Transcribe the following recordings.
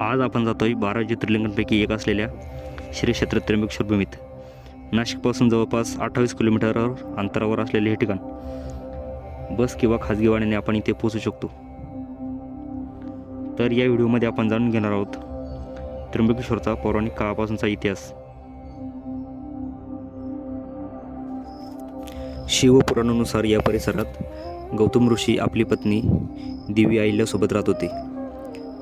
आज आपण जातोय 12 ज्योतिर्लिंगांपैकी एक असलेल्या श्री क्षेत्र त्र्यंबकेश्वर भूमीत. नाशिकपासून जवळपास 28 किलोमीटर अंतरावर असलेले हे ठिकाण बस किंवा खाजगी वाहनाने आपण इथे पोहोचू शकतो. तर या व्हिडिओमध्ये आपण जाणून घेणार आहोत त्र्यंबकेश्वरचा पौराणिक काळापासूनचा इतिहास. शिवपुराणानुसार या परिसरात गौतम ऋषी आपली पत्नी देवी अहिल्यासोबत राहत होते.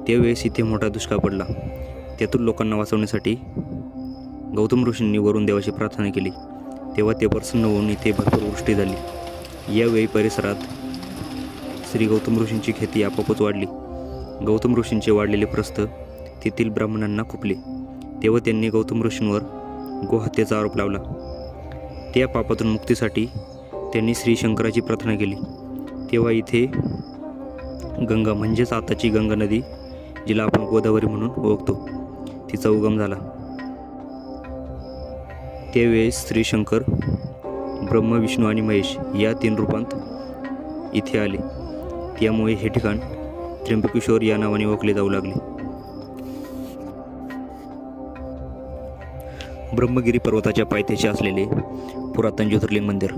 त्यावेळेस इथे मोठा दुष्काळ पडला. त्यातून लोकांना वाचवण्यासाठी गौतम ऋषींनी वरुण देवाची प्रार्थना केली. तेव्हा ते प्रसन्न होऊन इथे भरपूर वृष्टी झाली. यावेळी परिसरात श्री गौतम ऋषींची ख्याती आपोआपच वाढली. गौतम ऋषींचे वाढलेले प्रस्थ तेथील ब्राह्मणांना खुपले. तेव्हा त्यांनी गौतम ऋषींवर गोहत्येचा आरोप लावला. त्या पापातून मुक्तीसाठी त्यांनी श्री शंकराची प्रार्थना केली. तेव्हा इथे गंगा म्हणजेच आताची गंगा नदी, जिला आपण गोदावरी म्हणून ओळखतो, तिचा उगम झाला. त्यावेळेस श्री शंकर ब्रह्म, विष्णू आणि महेश या 3 रूपांत इथे आले. त्यामुळे हे ठिकाण त्र्यंबकेश्वर या नावाने ओळखले जाऊ लागले. ब्रह्मगिरी पर्वताच्या पायथ्याशी असलेले पुरातन ज्योतिर्लिंग मंदिर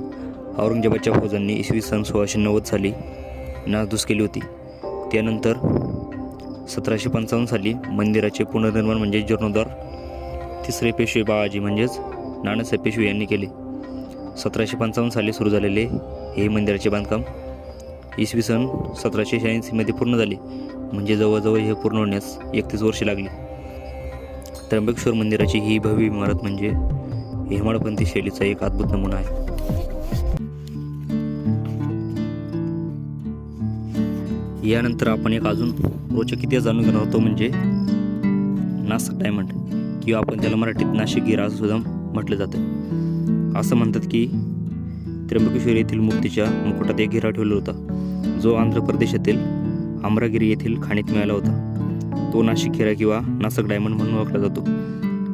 औरंगजेबाच्या फौजांनी इसवी सन 1690 साली नासधूस केली होती. त्यानंतर 1755 साली मंदिराचे पुनर्निर्माण म्हणजे जीर्णोद्धार 3रे पेशवे बाळाजी म्हणजेच नानासाहेब पेशवे यांनी केले. 1755 साली सुरू झालेले हे मंदिराचे बांधकाम इसवी सन 1786 मध्ये पूर्ण झाले. म्हणजे जवळजवळ हे पूर्ण होण्यास 31 वर्षे लागली. त्र्यंबकेश्वर मंदिराची ही भव्य इमारत म्हणजे हेमाडपंथी शैलीचा एक अद्भुत नमुना आहे. यानंतर आपण एक अजून रोचक इतिहास जाणून घेणार होतो, म्हणजे नाशिक डायमंड, किंवा आपण त्याला मराठीत नाशिक हिरा असं सुद्धा म्हटलं जातं. असं म्हणतात की त्र्यंबकेश्वर येथील मूर्तीच्या मुकुटात एक हिरा ठेवला होता, जो आंध्र प्रदेशातील अमरागिरी येथील खाणीत मिळाला होता. तो नाशिक हिरा किंवा नाशिक डायमंड म्हणून ओळखला जातो.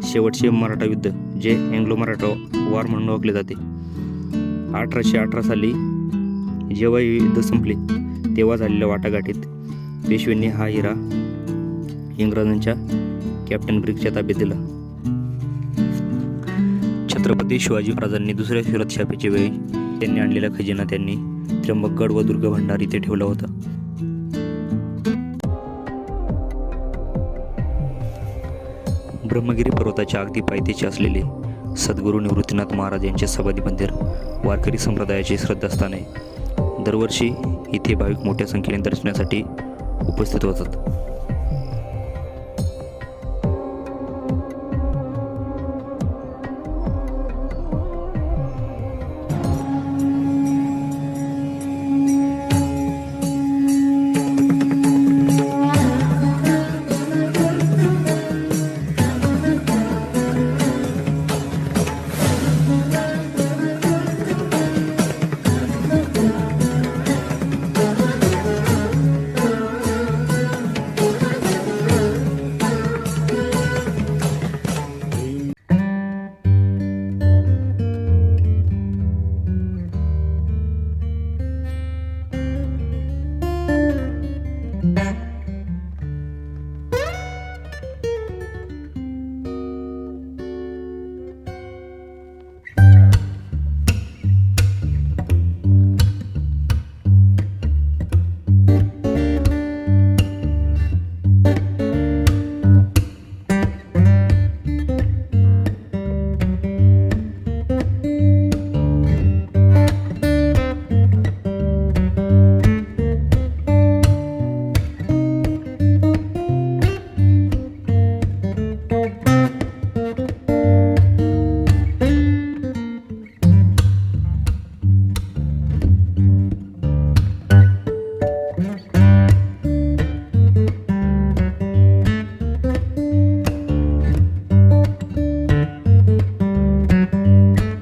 शेवटचे मराठा युद्ध, जे अँग्लो मराठा वॉर म्हणून ओळखले जाते, 1818 साली जेव्हा हे युद्ध संपले तेव्हा झालेल्या वाटाघाटीत पेशव्यांनी हा हिरा इंग्रजांच्या कॅप्टन ब्रिग्जच्या ताब्यात दिला. छत्रपती शिवाजी महाराजांनी दुसऱ्या फिरत छापेच्या वेळी त्यांनी आणलेला खजिना त्यांनी त्र्यंबकगड व दुर्ग भंडार इथे ठेवला होता. ब्रह्मगिरी पर्वताच्या अगदी पायथ्याशी असलेले सद्गुरू निवृत्तीनाथ महाराज यांचे समाधी मंदिर वारकरी संप्रदायाचे श्रद्धास्थान आहे. दरवर्षी इथे भाविक मोठ्या संख्येने दर्शनासाठी उपस्थित होतात.